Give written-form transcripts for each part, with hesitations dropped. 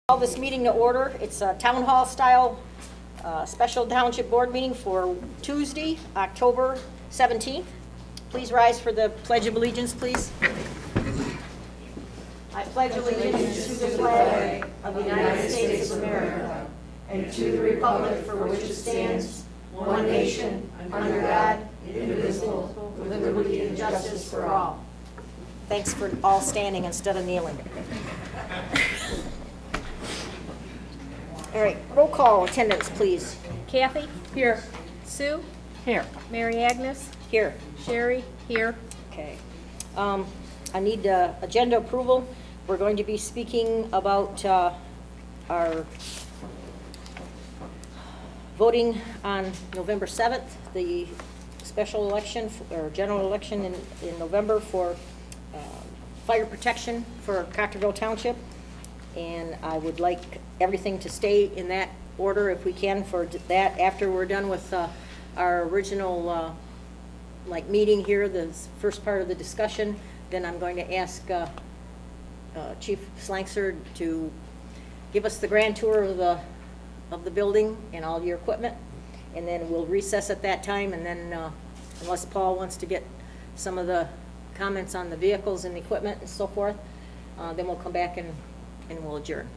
Call this meeting to order. It's a town hall style special township board meeting for Tuesday, October 17th. Please rise for the Pledge of Allegiance, please. I pledge allegiance to the flag of the United States of America and to the republic for which it stands, one nation, under God, indivisible, with liberty and justice for all. Thanks for all standing instead of kneeling. All right, roll call attendance, please. Kathy? Here. Sue? Here. Mary Agnes? Here. Sherry? Here. Okay. I need agenda approval. We're going to be speaking about our voting on November 7th, the special election or general election in November for fire protection for Cottrellville Township. And I would like everything to stay in that order if we can for that. After we're done with our original meeting here, the first part of the discussion, then I'm going to ask Chief Slankser to give us the grand tour of the building and all your equipment, and then we'll recess at that time, and then unless Paul wants to get some of the comments on the vehicles and the equipment and so forth, then we'll come back and we'll adjourn.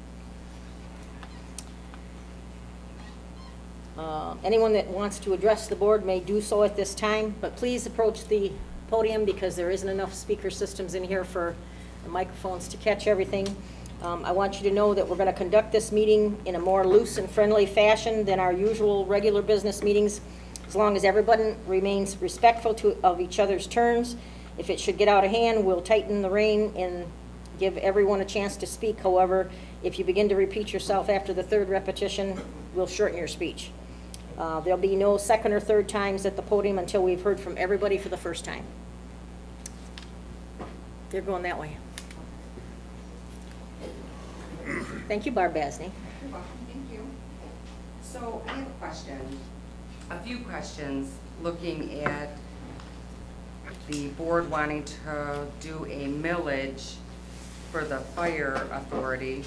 Anyone that wants to address the board may do so at this time, but please approach the podium because there isn't enough speaker systems in here for the microphones to catch everything. I want you to know that we're going to conduct this meeting in a more loose and friendly fashion than our usual regular business meetings, as long as everybody remains respectful of each other's turns. If it should get out of hand, we'll tighten the rein and give everyone a chance to speak. However, if you begin to repeat yourself after the third repetition, we'll shorten your speech. There'll be no second or third times at the podium until we've heard from everybody for the first time. They're going that way. Thank you, Barb Basney. You're welcome. Thank you. So I have a question, a few questions, looking at the board wanting to do a millage for the fire authority.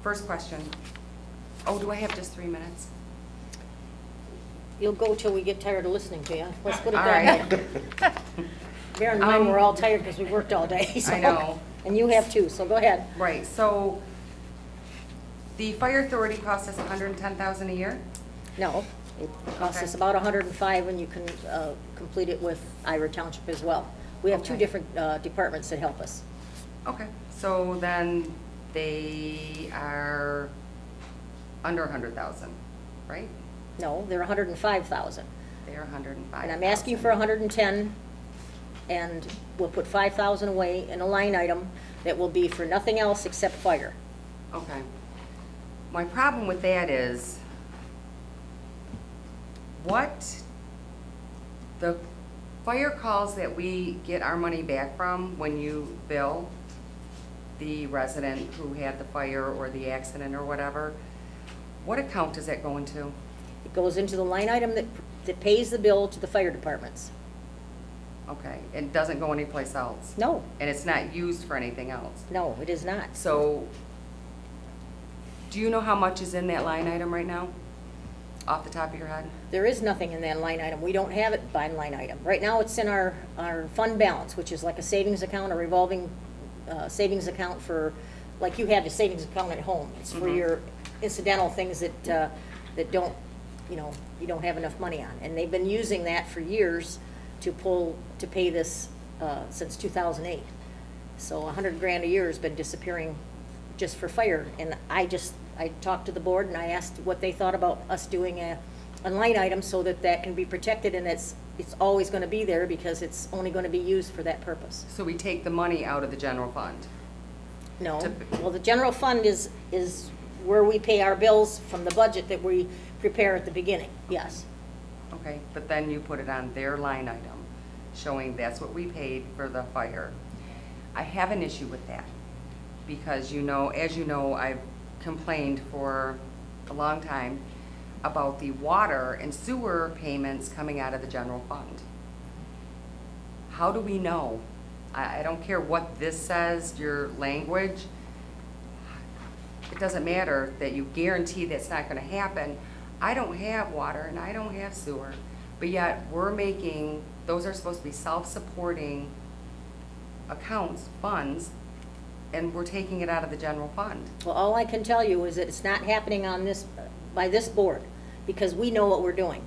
First question. Oh, do I have just 3 minutes? You'll go till we get tired of listening to you. Let's put it All that right. way. Bear in mind, we're all tired because we worked all day. So. I know. And you have too, so go ahead. Right, so the fire authority costs us $110,000 a year? No, it costs Okay. us about 105, and you can complete it with Ira Township as well. We have two Okay. different departments that help us. Okay, so then they are under 100,000, right? No, they're 105,000. They're 105. And I'm asking for 110, and we'll put 5,000 away in a line item that will be for nothing else except fire. Okay. My problem with that is what the fire calls that we get our money back from when you bill the resident who had the fire or the accident or whatever, what account does that go into? It goes into the line item that pays the bill to the fire departments. Okay, it doesn't go anyplace else? No, And it's not used for anything else? no, it is not. So, do you know how much is in that line item right now, off the top of your head? There is nothing in that line item. We don't have it by line item. Right now, it's in our fund balance, which is like a savings account, a revolving savings account for, like you have a savings account at home. It's for your incidental things that that don't, you don't have enough money on. And they've been using that for years to pay this since 2008. So 100 grand a year has been disappearing just for fire. And I talked to the board and I asked what they thought about us doing a line item so that can be protected, and it's always going to be there because it's only going to be used for that purpose. So we take the money out of the general fund? No. Well, the general fund is where we pay our bills from the budget that we prepare at the beginning, yes. Okay, but then you put it on their line item, showing that's what we paid for the fire. I have an issue with that, because as you know, I've complained for a long time about the water and sewer payments coming out of the general fund. How do we know I don't care what this says, your language. It doesn't matter that you guarantee that's not gonna happen. I don't have water and I don't have sewer, but yet we're making, those are supposed to be self-supporting accounts, funds, and we're taking it out of the general fund. Well, all I can tell you is that it's not happening on this, by this board, because we know what we're doing.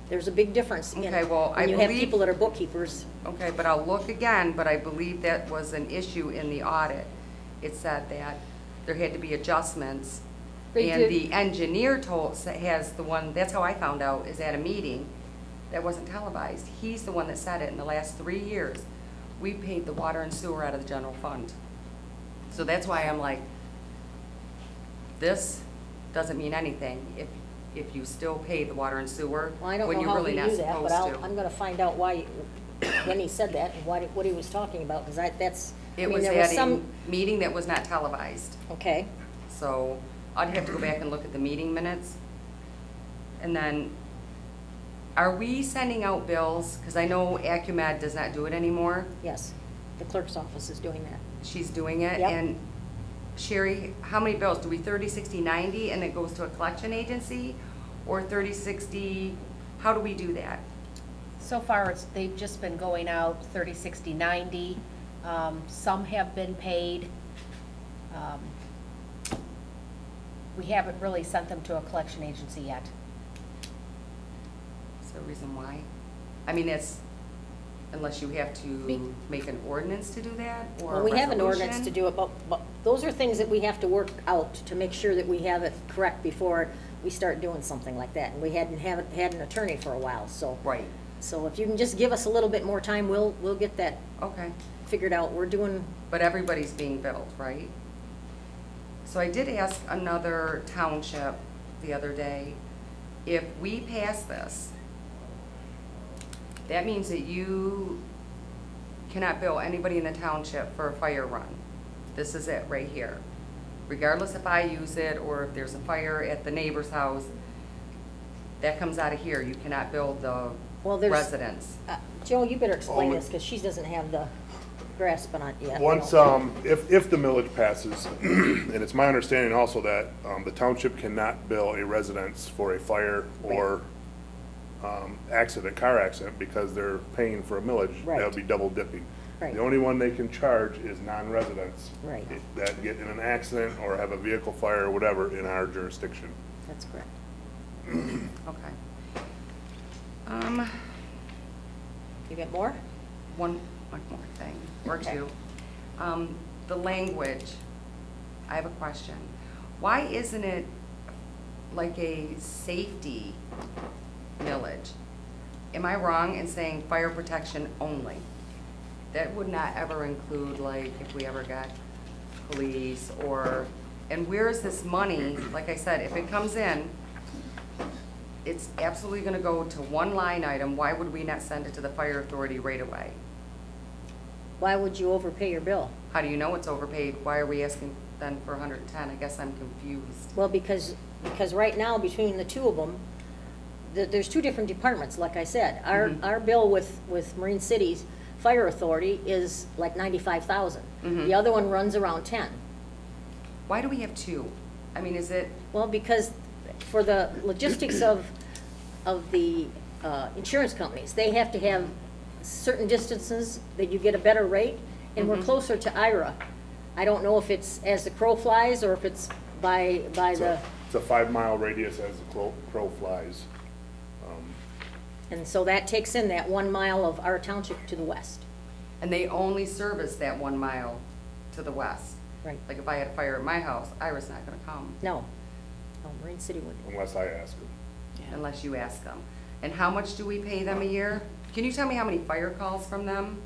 There's a big difference in, Okay, well, I when you have believe- people that are bookkeepers. Okay, but I'll look again, but I believe that was an issue in the audit. It said that there had to be adjustments. They And did. the engineer has the one, that's how I found out, is at a meeting that wasn't televised. He's the one that said it. In the last 3 years, we paid the water and sewer out of the general fund. So that's why I'm like, this doesn't mean anything if you still pay the water and sewer Well, I don't when know you're how really he not knew that, supposed but to. I'm gonna find out why, when he said that, and what he was talking about, because that's, I It mean, was there was at a some, meeting that was not televised. okay. So I'd have to go back and look at the meeting minutes. And then, are we sending out bills? Because I know Acumed does not do it anymore. Yes, the clerk's office is doing that. She's doing it. Yep. And Sherry, how many bills? Do we 30, 60, 90 and it goes to a collection agency? Or 30, 60, how do we do that? So far, they've just been going out 30, 60, 90. Some have been paid. We haven't really sent them to a collection agency yet. Is there a reason why? I mean, it's, unless you have to make an ordinance to do that, or Well, a we have an ordinance to resolution? do it, but those are things that we have to work out to make sure that we have it correct before we start doing something like that. And we haven't had an attorney for a while, so. Right, So if you can just give us a little bit more time, we'll get that okay. figured out. We're doing, But everybody's being billed, right? So I did ask another township the other day, if we pass this, that means that you cannot bill anybody in the township for a fire run. This is it, right here. Regardless if I use it or if there's a fire at the neighbor's house, that comes out of here. You cannot bill the well, there's. residents. Joe, you better explain Only- this, because she doesn't have the grasp on it yet. Once, if the millage passes, and it's my understanding also that, the township cannot bill a residence for a fire or, car accident, because they're paying for a millage. Right. That would be double dipping. Right. The only one they can charge is non-residents. Right. That get in an accident or have a vehicle fire or whatever in our jurisdiction. That's correct. Okay. You got more? One more thing, or Okay. two. The language, I have a question. Why isn't it like a safety millage? Am I wrong in saying fire protection only? That would not ever include, like, if we ever got police or, and where is this money? Like I said, if it comes in, it's absolutely gonna go to one line item. Why would we not send it to the fire authority right away? Why would you overpay your bill? How do you know it's overpaid? Why are we asking then for 110? I guess I'm confused. Well, because right now, between the two of them, there's two different departments, like I said. Our bill with Marine City's Fire Authority is like 95,000. The other one runs around 10. Why do we have two? I mean, is it, Well, because for the logistics of the insurance companies, they have to have certain distances that you get a better rate, and we're closer to IRA. I don't know if it's as the crow flies or if it's by the, It's a 5-mile radius as the crow flies. and so that takes in that 1 mile of our township to the west. and they only service that 1 mile to the west? Right. Like if I had a fire at my house, Ira's not gonna come No. No, Marine City would. Unless I ask them. unless you ask them. And how much do we pay them a year? Can you tell me how many fire calls from them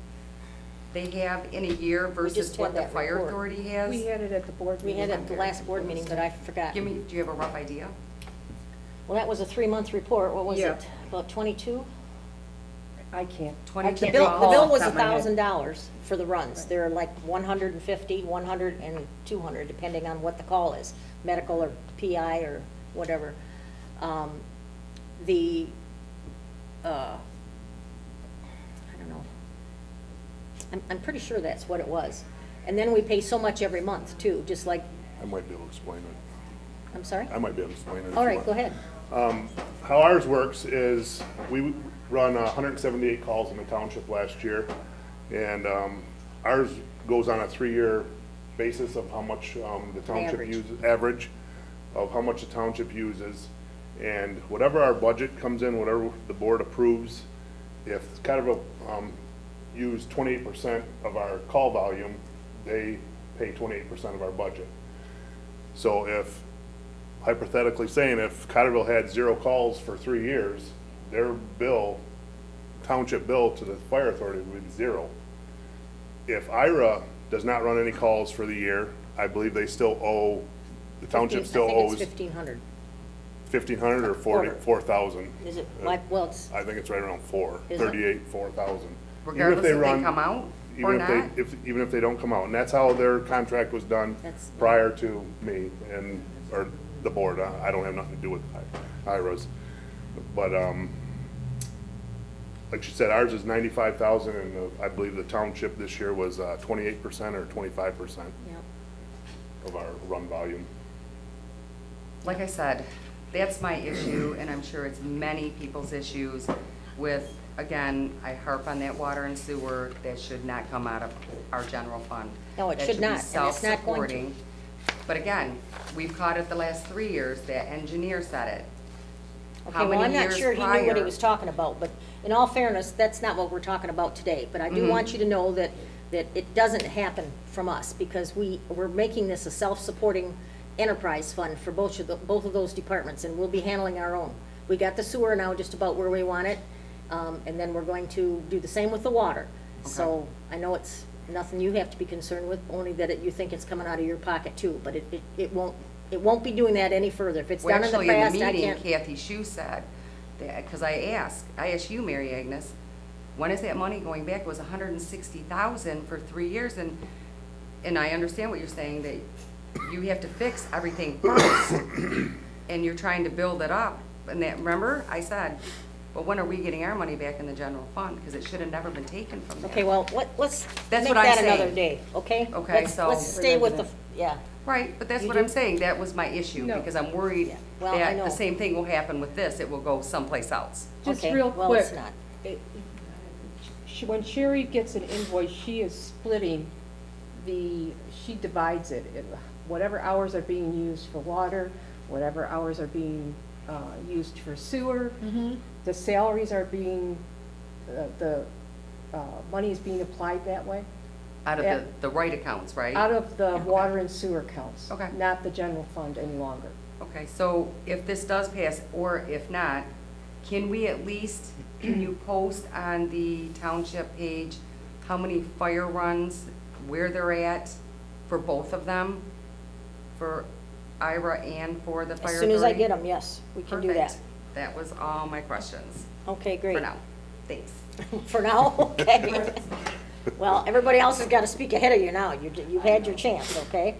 they have in a year versus just had what the that fire report. authority has? We had it at the board We meeting. had it at the last board meeting, but I forgot. Do you have a rough idea? Well, that was a 3-month report. What was Yeah. it? About 22? I can't. 22 The bill calls? was Top of my head. $1,000 for the runs. They're like 150, 100, and 200, depending on what the call is, medical or PI or whatever. I don't know. I'm pretty sure that's what it was. And then we pay so much every month too, just like, I might be able to explain it. I'm sorry? I might be able to explain it. if All you right, want. go ahead. How ours works is we run 178 calls in the township last year, and ours goes on a 3-year basis of how much the township Average. uses, average of how much the township uses. And whatever our budget comes in, whatever the board approves, if Cottrellville use 28% of our call volume, they pay 28% of our budget. So if, hypothetically saying, if Cottrellville had 0 calls for 3 years, their bill, township bill to the fire authority would be 0. If IRA does not run any calls for the year, I believe they still owe, the township still I think owes it's 1,500. 1,500 or Quarter. 4,000. Is it, well, it's, I think it's right around 4, Is it? 38, 4,000. Regardless if they come out or not? Even if they don't come out, and that's how their contract was done That's- prior to me and, or the board. I don't have nothing to do with IRAs. But, like she said, ours is 95,000, and I believe the township this year was 28% or 25% yeah. of our run volume. Like I said, that's my issue, and I'm sure it's many people's issues with, again, I harp on that water and sewer, that should not come out of our general fund. No, it That should be not, and it's not going to. self-supporting. But again, we've caught it the last 3 years, that engineer said it. How Okay, well, many I'm not years sure he knew what he prior- was talking about, but in all fairness, that's not what we're talking about today. But I do Mm-hmm. want you to know that it doesn't happen from us, because we're making this a self-supporting enterprise fund for both of those departments, and we'll be handling our own. We got the sewer now just about where we want it, and then we're going to do the same with the water. So I know it's nothing you have to be concerned with, only that you think it's coming out of your pocket too, but it won't be doing that any further. If it's Well, done in the actually, in past, the I meeting, can't. Kathy Shue said that, because I asked you, Mary Agnes, when is that money going back? It was 160,000 for 3 years, and I understand what you're saying, that you have to fix everything first, and you're trying to build it up. And that, remember, I said, but when are we getting our money back in the general fund? Because it should have never been taken from there. Okay, well, let's That's make what I'm that another saying. day, okay? Okay, so- Let's stay with the, yeah. Right, but that's You what do? I'm saying, that was my issue, No. because I'm worried Yeah. Well, I that know. the same thing will happen with this, it will go someplace else. Just Okay, real well, it's quick. not. When Sherry gets an invoice, she is splitting she divides it. Whatever hours are being used for water, whatever hours are being used for sewer, the salaries are being, the money is being applied that way, Out of Yeah. the right accounts, right? out of the water and sewer accounts. Okay. Not the general fund any longer. Okay, so if this does pass, or if not, can we at least, can you post on the township page how many fire runs, where they're at for both of them? For IRA and for the fire As soon as I authority? get them, yes, we can do that. Perfect. That was all my questions Okay, great. for now. Thanks. For now, okay. Well, everybody else has got to speak ahead of you now. You've had your chance, okay?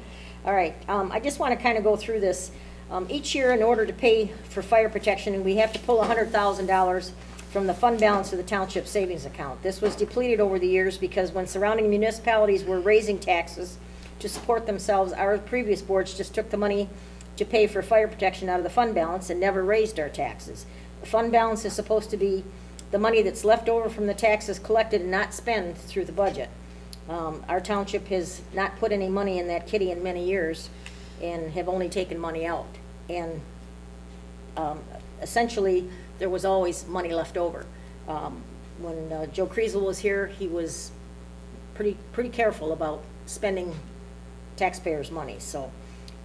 All right, I just want to kind of go through this. Each year, in order to pay for fire protection, we have to pull $100,000 from the fund balance of the township savings account. This was depleted over the years because when surrounding municipalities were raising taxes to support themselves, our previous boards just took the money to pay for fire protection out of the fund balance and never raised our taxes. The fund balance is supposed to be the money that's left over from the taxes collected and not spent through the budget. Our township has not put any money in that kitty in many years and have only taken money out. And essentially, there was always money left over. When Joe Kriesel was here, he was pretty careful about spending taxpayers' money, so.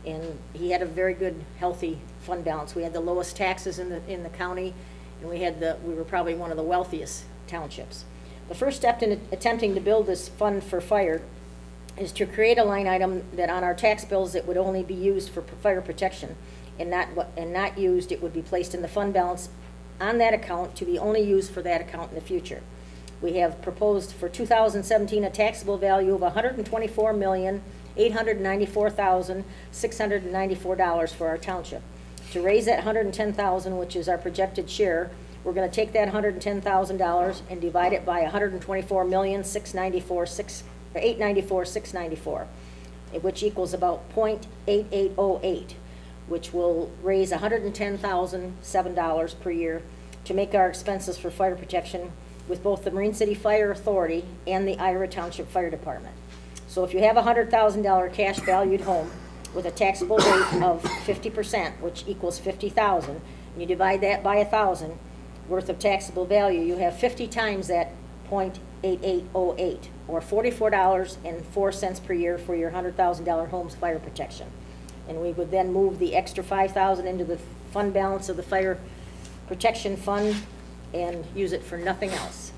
And he had a very good, healthy fund balance. We had the lowest taxes in the county, and we were probably one of the wealthiest townships. The first step in attempting to build this fund for fire is to create a line item that on our tax bills it would only be used for fire protection, and not used, it would be placed in the fund balance on that account to be only used for that account in the future. We have proposed for 2017 a taxable value of $124,894,694 for our township. To raise that $110,000, which is our projected share, we're gonna take that $110,000 and divide it by 894,694, which equals about .8808, which will raise $110,007 per year to make our expenses for fire protection with both the Marine City Fire Authority and the Ira Township Fire Department. So if you have a $100,000 cash valued home with a taxable rate of 50%, which equals 50,000, and you divide that by 1,000 worth of taxable value, you have 50 times that .8808, or $44.04 per year for your $100,000 home's fire protection. And we would then move the extra 5,000 into the fund balance of the fire protection fund and use it for nothing else.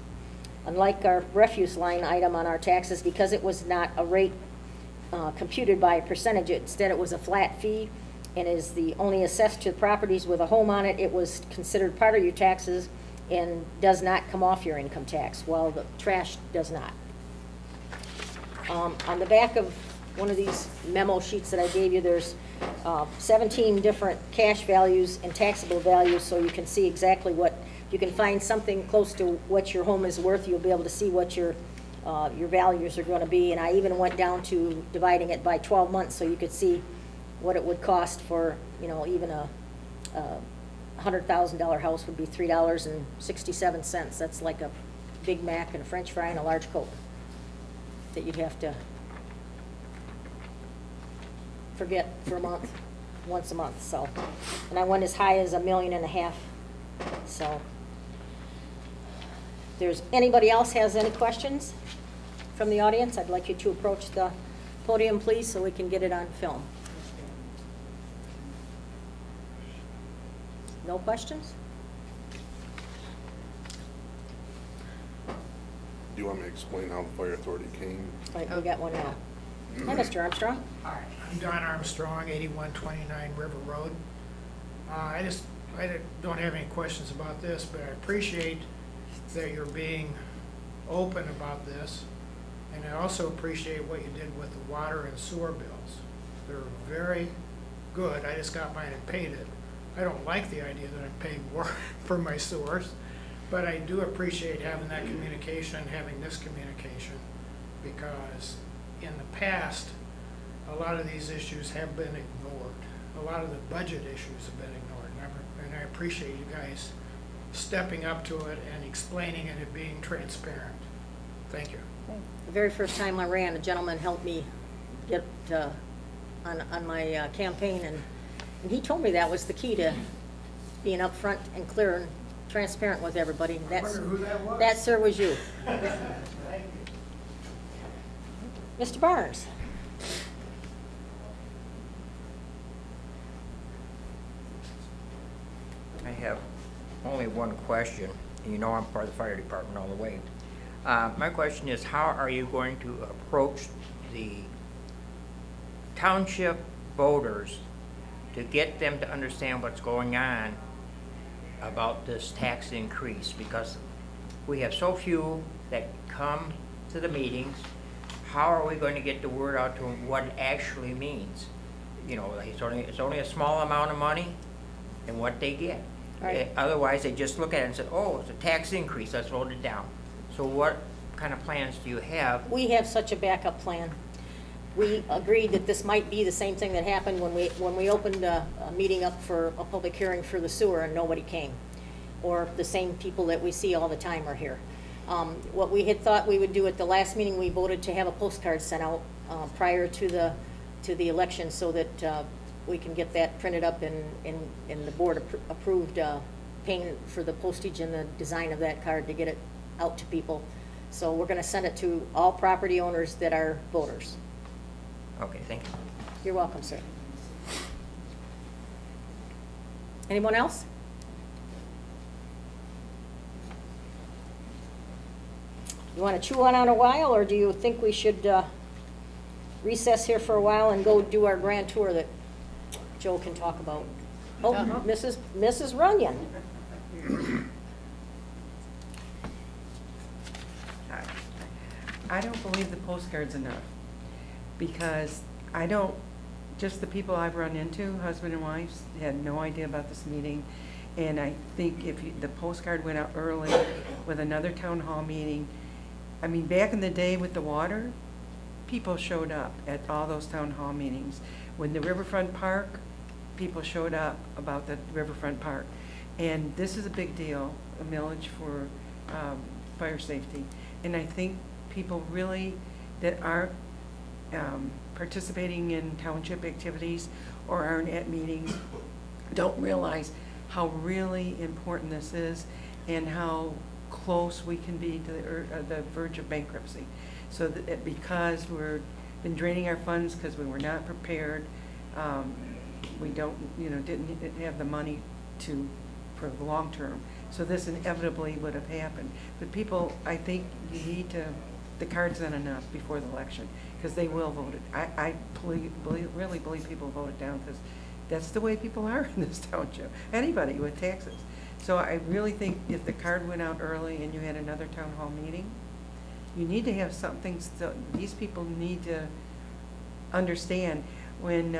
Unlike our refuse line item on our taxes, because it was not a rate computed by a percentage, instead it was a flat fee and is the only assessed to properties with a home on it, it was considered part of your taxes and does not come off your income tax, while the trash does not. On the back of one of these memo sheets that I gave you, there's 17 different cash values and taxable values, so you can see exactly what, you can find something close to what your home is worth, you'll be able to see what your values are going to be. And I even went down to dividing it by 12 months so you could see what it would cost for, you know, even a $100,000 house would be $3.67. That's like a Big Mac and a French fry and a large Coke that you'd have to forget for a month, once a month. So, and I went as high as $1.5 million. So, if there's anybody else has any questions from the audience, I'd like you to approach the podium, please, so we can get it on film. No questions? Do you want me to explain how the fire authority came? Right, we got one now. Hi, Mr. Armstrong. Hi, I'm Don Armstrong, 8129 River Road. I don't have any questions about this, but I appreciate that you're being open about this. And I also appreciate what you did with the water and sewer bills. They're very good. I just got mine and paid it. I don't like the idea that I'm paying more for my sewers, but I do appreciate having that communication, having this communication, because in the past, a lot of these issues have been ignored. A lot of the budget issues have been ignored, and I appreciate you guys stepping up to it and explaining it and being transparent. Thank you. The very first time I ran, a gentleman helped me get on my campaign, and he told me that was the key to being upfront and clear and transparent with everybody. I wonder who that was. That, sir, was you. Thank you. Mr. Barnes. I have only one question, and you know I'm part of the fire department all the way. My question is, how are you going to approach the township voters to get them to understand what's going on about this tax increase? Because we have so few that come to the meetings. How are we going to get the word out to them what it actually means? You know, like it's only a small amount of money and what they get. Right. Otherwise, they just look at it and say, oh, it's a tax increase, let's vote it down. So what kind of plans do you have? We have such a backup plan. We agreed that this might be the same thing that happened when we opened a meeting up for a public hearing for the sewer and nobody came. Or the same people that we see all the time are here. What we had thought we would do at the last meeting, we voted to have a postcard sent out prior to the election so that we can get that printed up and the board approved paying for the postage and the design of that card to get it out to people. So we're going to send it to all property owners that are voters. Okay, thank you. You're welcome, sir. Anyone else? You want to chew on a while, or do you think we should recess here for a while and go do our grand tour that Joe can talk about? Oh, Mrs. Runyon. I don't believe the postcard's enough, because just the people I've run into, husband and wives, had no idea about this meeting, And I think if the postcard went out early with another town hall meeting, I mean, back in the day with the water, people showed up at all those town hall meetings. When the Riverfront Park, people showed up about the Riverfront Park. And this is a big deal, a millage for fire safety. And I think people really that aren't participating in township activities or aren't at meetings don't realize how really important this is and how close we can be to the verge of bankruptcy. So that because we're been draining our funds because we were not prepared, we didn't have the money for the long term. So this inevitably would have happened. But people, I think you need to, the card's not enough before the election because they will vote it. I really believe people vote it down because that's the way people are in this township, anybody with taxes. So I really think if the card went out early and you had another town hall meeting, you need to have something, these people need to understand when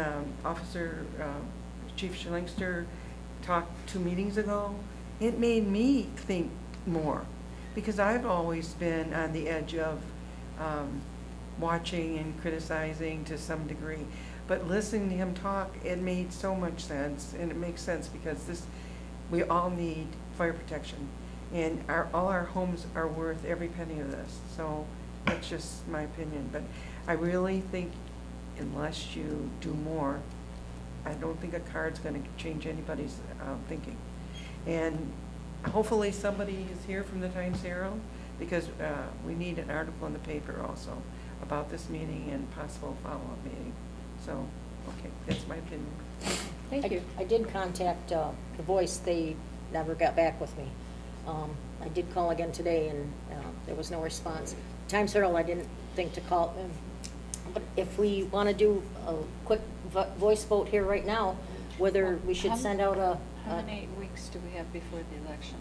Chief Schillingster talked 2 meetings ago, it made me think more because I've always been on the edge of watching and criticizing to some degree. But listening to him talk, it made so much sense, and it makes sense because we all need fire protection, and all our homes are worth every penny of this. So that's just my opinion. But I really think unless you do more, I don't think a card's going to change anybody's thinking. And hopefully somebody is here from the Times Herald because we need an article in the paper also about this meeting and possible follow-up meeting. So, okay, that's my opinion. Thank you. I did contact The Voice. They never got back with me. I did call again today, and there was no response. Times Herald, I didn't think to call them. But if we want to do a quick voice vote here right now, whether we should send out How many weeks do we have before the election?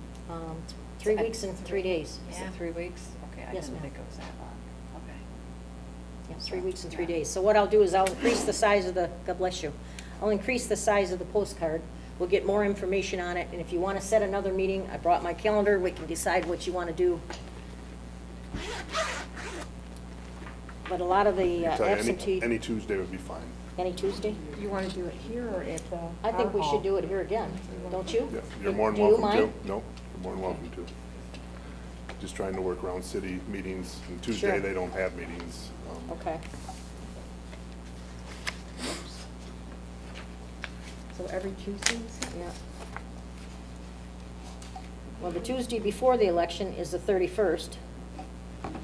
3 weeks and 3 days. Is it 3 weeks? Okay, I Yes, didn't ma'am. think it was that long. Okay. Yeah, 3 weeks and 3 days. So what I'll do is I'll increase the size of God bless you. I'll increase the size of the postcard. We'll get more information on it, and if you want to set another meeting, I brought my calendar, we can decide what you want to do. But a lot of the I tell you, absentee... any Tuesday would be fine. Any Tuesday? You want to do it here or at the I think we town should hall? do it here again, don't you? Yeah, you're more Do than you welcome to. mind? No, you're more than welcome to. Just trying to work around city meetings. And Tuesday, Sure. they don't have meetings. Okay. So every Tuesday, you said? Yeah. Well, the Tuesday before the election is the 31st.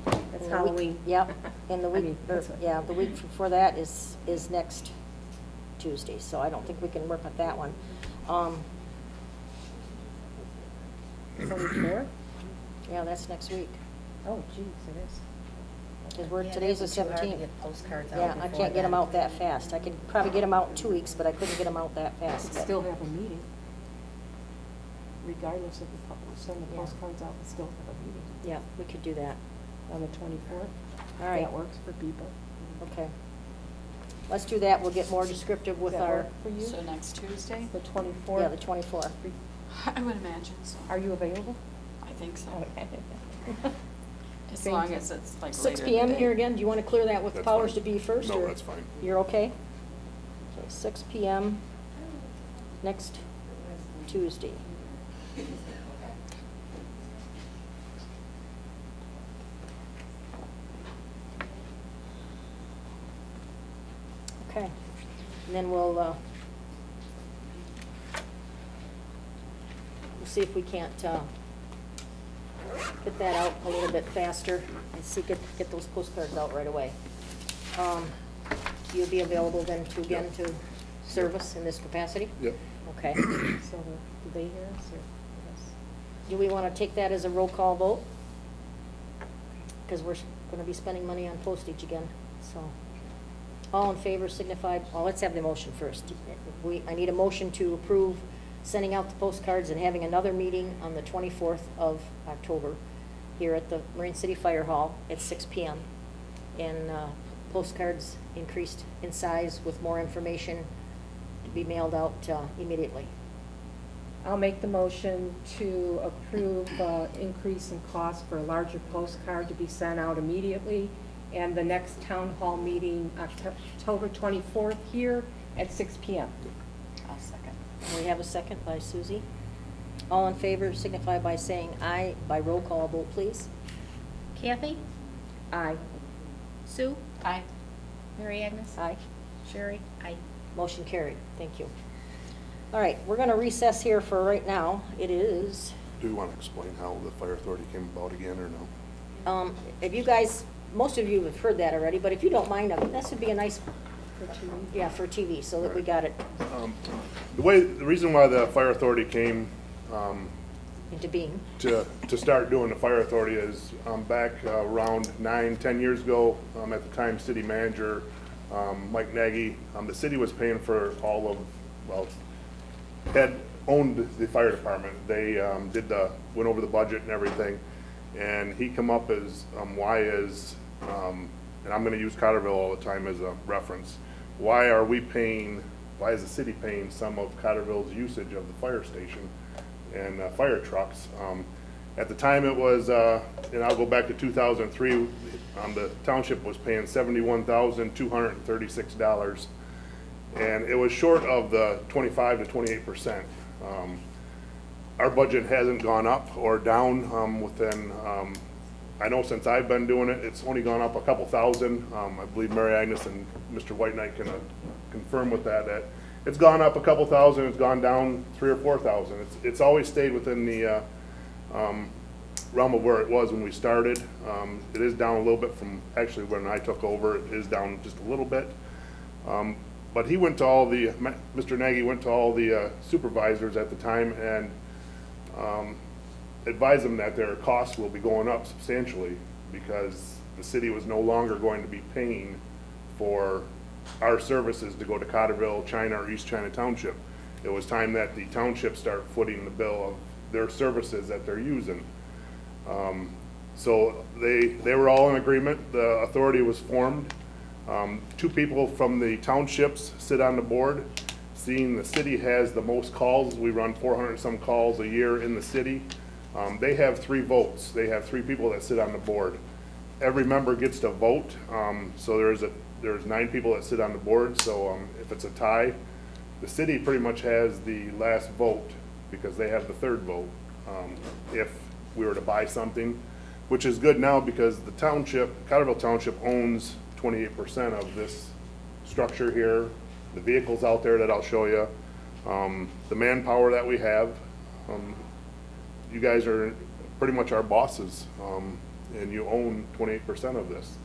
That's And the week- Halloween. Yep, and the I week, mean, that's what- yeah, the week before that is next Tuesday, so I don't think we can work with that one. 24th? Yeah, that's next week, Oh, geez, it is. because Yeah, today's the it'd be too hard to 17th. get postcards out Yeah, I before can't get them then. out that fast. I could probably get them out in 2 weeks, but I couldn't get them out that fast. Could still have a meeting. Regardless of send the Yeah. postcards out and still have a meeting Yeah, we could do that. on the 24th. All right. That works for people. Okay. Let's do that. We'll get more descriptive with Does that our, work for you? So next Tuesday? The 24th? yeah, the 24th. I would imagine so. Are you available? I think so. Okay. As long as it's like 6 later in the PM day. here again? Do you want to clear that with That's powers to fine. be first? No, or that's fine. You're okay? Okay, 6 PM next Tuesday. Okay, and then we'll see if we can't get that out a little bit faster and get those postcards out right away. You'll be available then to, again, to service in this capacity? Yep. Okay. So do they hear us or us? Do we want to take that as a roll call vote? Because we're going to be spending money on postage again, so. All in favor signified, well, let's have the motion first. I need a motion to approve sending out the postcards and having another meeting on the 24th of October here at the Marine City Fire Hall at 6 PM. And postcards increased in size with more information to be mailed out immediately. I'll make the motion to approve increase in cost for a larger postcard to be sent out immediately, and the next town hall meeting, October 24th, here at 6 p.m. I'll second. We have a second by Susie. All in favor signify by saying aye. By roll call vote, please. Kathy? Aye. Sue? Aye. Mary Agnes? Aye. Sherry? Aye. Motion carried. Thank you. All right, we're going to recess here for right now. It is, Do you want to explain how the fire authority came about again, or no? if you guys, most of you have heard that already, but if you don't mind, this would be a nice, For TV. yeah, for TV, so that we got it The reason why the fire authority came into being. to start doing the fire authority is back around 9-10 years ago, at the time city manager Mike Nagy, the city was paying for all of, well, had owned the fire department. They went over the budget and everything, and he come up as why is, and I'm going to use Cottrellville all the time as a reference, why is the city paying some of Cottrellville's usage of the fire station and fire trucks? At the time it was, and I'll go back to 2003, the township was paying $71,236, and it was short of the 25 to 28%. Our budget hasn't gone up or down within, I know since I've been doing it, it's only gone up a couple thousand. I believe Mary Agnes and Mr. White Knight can confirm with that it's gone up a couple thousand, it's gone down 3,000 or 4,000. It's always stayed within the realm of where it was when we started. It is down a little bit from actually when I took over. It is down just a little bit. But he went to Mr. Nagy went to all the supervisors at the time and advised them that their costs will be going up substantially because the city was no longer going to be paying for our services to go to Cottrellville, China, or East China Township. It was time that the township start footing the bill of their services that they're using. So they were all in agreement. The authority was formed. 2 people from the townships sit on the board. Seeing the city has the most calls, we run 400 some calls a year in the city. They have 3 votes. They have 3 people that sit on the board. Every member gets to vote. So there's 9 people that sit on the board. So if it's a tie, the city pretty much has the last vote because they have the 3rd vote. If we were to buy something, which is good now because the township, Cottrellville Township, owns 28% of this structure here, the vehicles out there that I'll show you, the manpower that we have. You guys are pretty much our bosses, and you own 28% of this.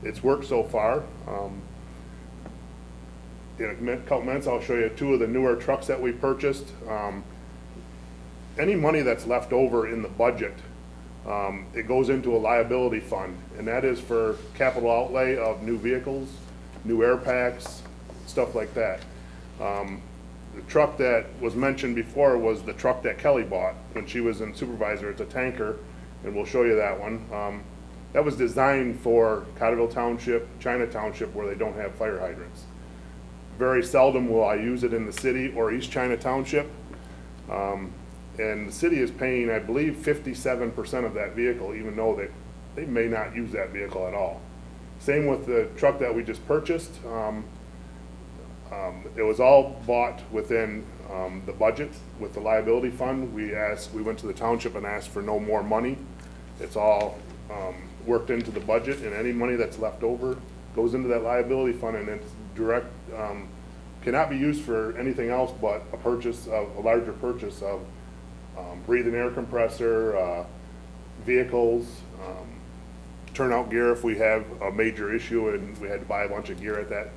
It's worked so far. In a couple minutes, I'll show you 2 of the newer trucks that we purchased. Any money that's left over in the budget, it goes into a liability fund, and that is for capital outlay of new vehicles, new air packs, stuff like that. The truck that was mentioned before was the truck that Kelly bought when she was in supervisor. It's a tanker, and we'll show you that one. That was designed for Cottrellville Township, China Township, where they don't have fire hydrants. Very seldom will I use it in the city or East China Township. And the city is paying, I believe, 57% of that vehicle, even though they may not use that vehicle at all. Same with the truck that we just purchased. It was all bought within the budget with the liability fund. We went to the township and asked for no more money. It's all worked into the budget, and any money that's left over goes into that liability fund, and it's direct, cannot be used for anything else but a larger purchase of breathing air compressor, vehicles, turnout gear if we have a major issue and we had to buy a bunch of gear at that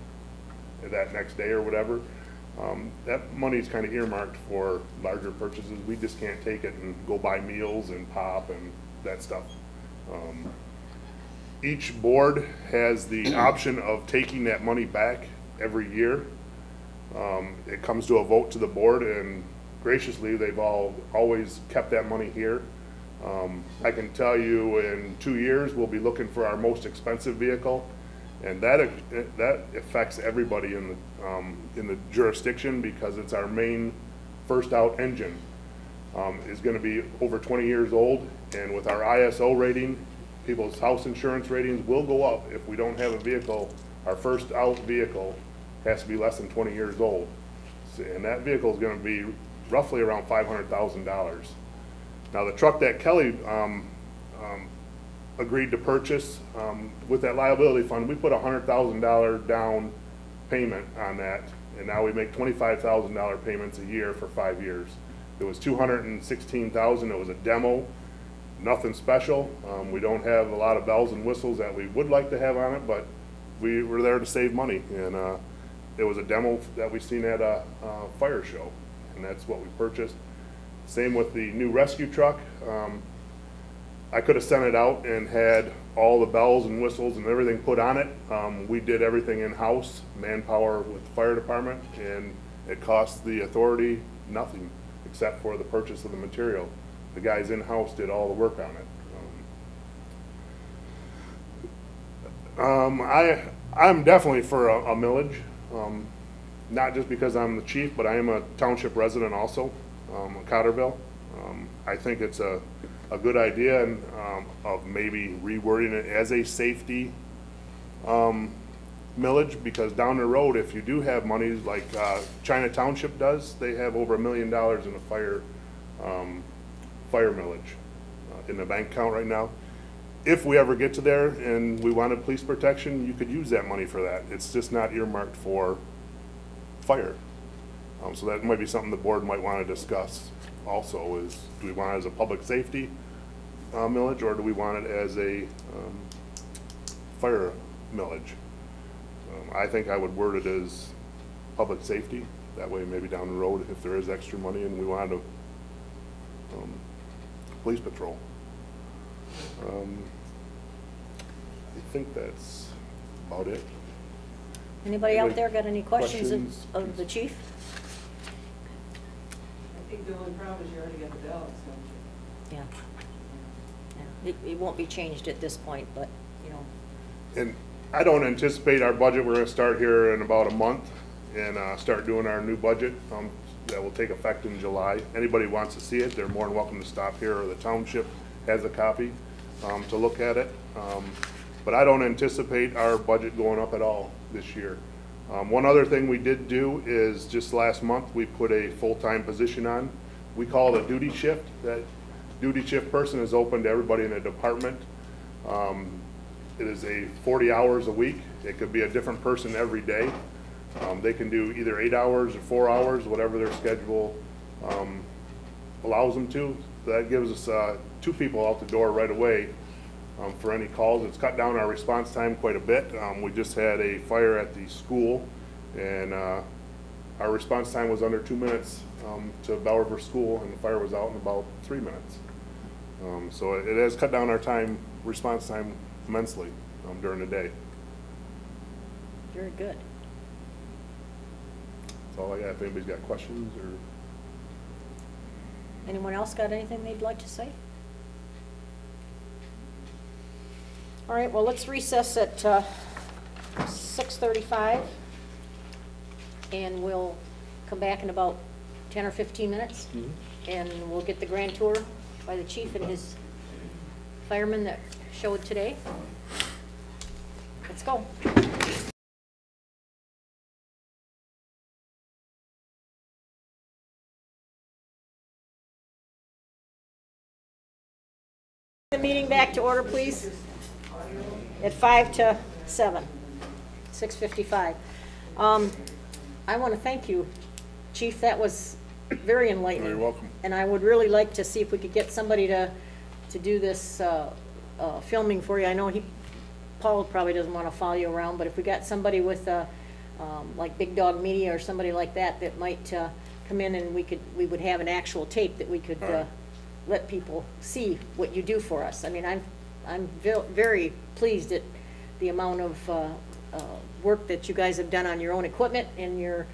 next day or whatever. That money is kind of earmarked for larger purchases. We just can't take it and go buy meals and pop and that stuff. Each board has the option of taking that money back every year. It comes to a vote to the board, and graciously they've always kept that money here. I can tell you in 2 years we'll be looking for our most expensive vehicle, and that affects everybody in the jurisdiction because it's our main first out engine is gonna be over 20 years old, and with our ISO rating, people's house insurance ratings will go up if we don't have a vehicle. Our first out vehicle has to be less than 20 years old. And that vehicle is gonna be roughly around $500,000. Now, the truck that Kelly agreed to purchase, with that liability fund, we put a $100,000 down payment on that, and now we make $25,000 payments a year for 5 years. It was $216,000, it was a demo, nothing special. We don't have a lot of bells and whistles that we would like to have on it, but we were there to save money, and it was a demo that we seen at a fire show, and that's what we purchased. Same with the new rescue truck. I could have sent it out and had all the bells and whistles and everything put on it. We did everything in-house, manpower with the fire department, and it cost the authority nothing except for the purchase of the material. The guys in-house did all the work on it. I'm definitely for a millage, not just because I'm the chief, but I am a township resident also, Cottrellville. I think it's a good idea, and of maybe rewording it as a safety millage, because down the road, if you do have money like China Township does, they have over $1 million in a fire millage in the bank account right now. If we ever get to there and we wanted police protection, you could use that money for that. It's just not earmarked for fire. So that might be something the board might want to discuss also, is do we want it as a public safety millage, or do we want it as a fire millage? I think I would word it as public safety. That way maybe down the road, if there is extra money and we wanted to police patrol. I think that's about it. Anybody out there got any questions Questions? of the chief? I think the only problem is you already got the ballots, don't you? Yeah. It won't be changed at this point, but, you know. And I don't anticipate our budget, we're gonna start here in about a month and start doing our new budget that will take effect in July. Anybody who wants to see it, they're more than welcome to stop here, or the township has a copy to look at it. But I don't anticipate our budget going up at all this year. One other thing we did do is just last month, we put a full-time position on. We call it a duty shift. That duty shift person is open to everybody in the department. It is a 40 hours a week. It could be a different person every day. They can do either 8 hours or 4 hours, whatever their schedule allows them to. That gives us 2 people out the door right away for any calls. It's cut down our response time quite a bit. We just had a fire at the school, and our response time was under 2 minutes to Bell River School, and the fire was out in about 3 minutes. So it has cut down our response time immensely during the day. Very good. That's all I got. If anybody's got questions or. Anyone else got anything they'd like to say? All right, well, let's recess at 6:35, and we'll come back in about 10 or 15 minutes, and we'll get the grand tour by the chief and his firemen that showed today. Let's go. The meeting back to order, please, at 5 to 7, 6:55. I want to thank you, Chief. That was very enlightening. You're welcome. And I would really like to see if we could get somebody to do this filming for you. I know Paul probably doesn't want to follow you around, but if we got somebody with like Big Dog Media or somebody like that that might come in, and we would have an actual tape that we could let people see what you do for us. I mean, I'm very pleased at the amount of work that you guys have done on your own equipment, and your,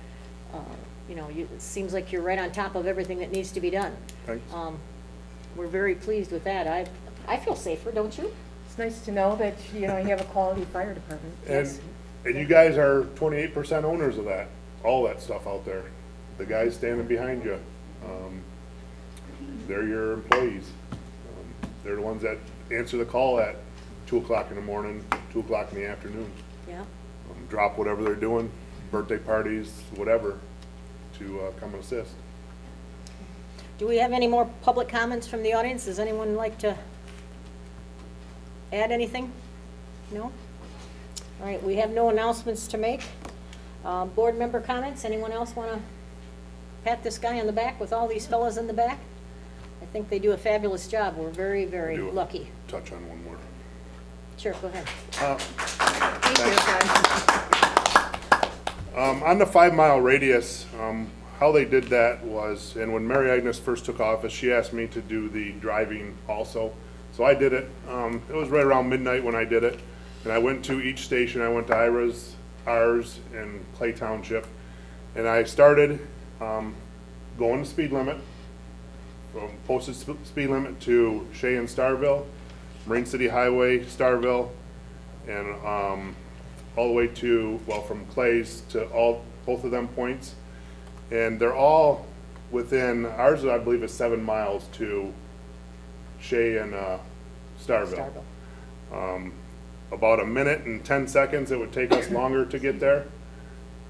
you know, it seems like you're right on top of everything that needs to be done. Thanks. We're very pleased with that. I feel safer, don't you? It's nice to know that, you know, you have a quality fire department. And you guys are 28% owners of that, all that stuff out there. The guys standing behind you. They're your employees. They're the ones that answer the call at 2 o'clock in the morning, 2 o'clock in the afternoon. Yeah. Drop whatever they're doing, birthday parties, whatever, to come and assist. Do we have any more public comments from the audience? Does anyone like to add anything? No? All right, we have no announcements to make. Board member comments? Anyone else want to pat this guy on the back with all these fellas in the back? I think they do a fabulous job. We're very, very Do lucky. touch on one more. Sure, go ahead. On the 5-mile radius, how they did that was, and when Mary Agnes first took office, she asked me to do the driving also. So I did it. It was right around midnight when I did it. And I went to each station. I went to Ira's, ours, and Clay Township. And I started going the speed limit, from posted speed limit to Shea and Starville, Marine City Highway, Starville, and all the way to, well, from Clay's to both of them points. And they're all within, ours I believe is 7 miles to Shea and Starville. About a minute and 10 seconds it would take us longer to get there.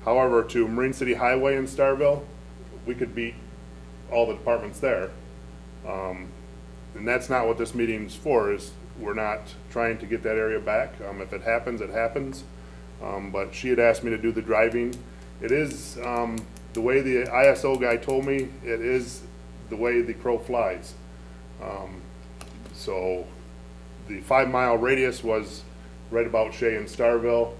However, to Marine City Highway in Starville, we could beat all the departments there. And that's not what this meeting's for, is we're not trying to get that area back. If it happens, it happens. But she had asked me to do the driving. It is, the way the ISO guy told me, it is the way the crow flies. So the 5-mile radius was right about Shea and Starville,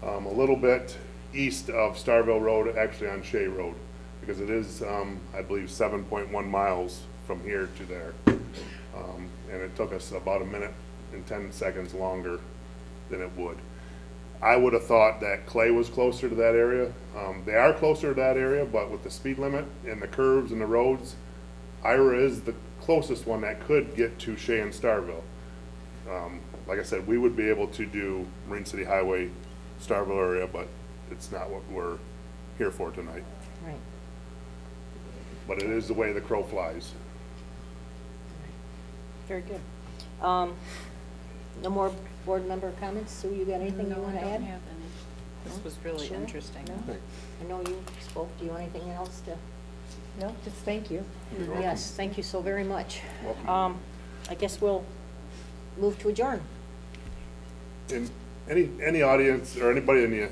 a little bit east of Starville Road, actually on Shea Road, because it is, I believe, 7.1 miles from here to there. And it took us about a minute and 10 seconds longer than it would. I would have thought that Clay was closer to that area. They are closer to that area, but with the speed limit and the curves and the roads, Ira is the closest one that could get to Shea and Starville. Like I said, we would be able to do Marine City Highway, Starville area, but it's not what we're here for tonight. Right. But it is the way the crow flies. Very good. No more board member comments? Sue, you got anything you No, want I to don't add? have any. This was really Sure. interesting. No? I know you spoke. Do you want anything else to? No, just thank you. Yes, thank you so very much. Welcome. I guess we'll move to adjourn. And any audience or anybody in the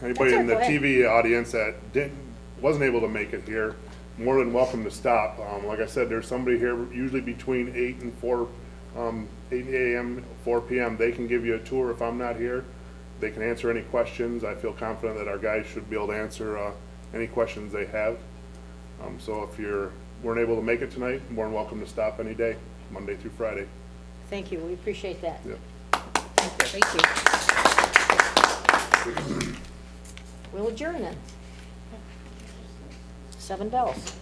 anybody in the That's all right, go TV audience that wasn't able to make it here, more than welcome to stop. Like I said, there's somebody here usually between 8 and 4, 8 a.m. 4 p.m. They can give you a tour if I'm not here. They can answer any questions. I feel confident that our guys should be able to answer any questions they have. So if you weren't able to make it tonight, more than welcome to stop any day, Monday through Friday. Thank you. We appreciate that. Yep. Thank you. We'll adjourn then. 7 bells.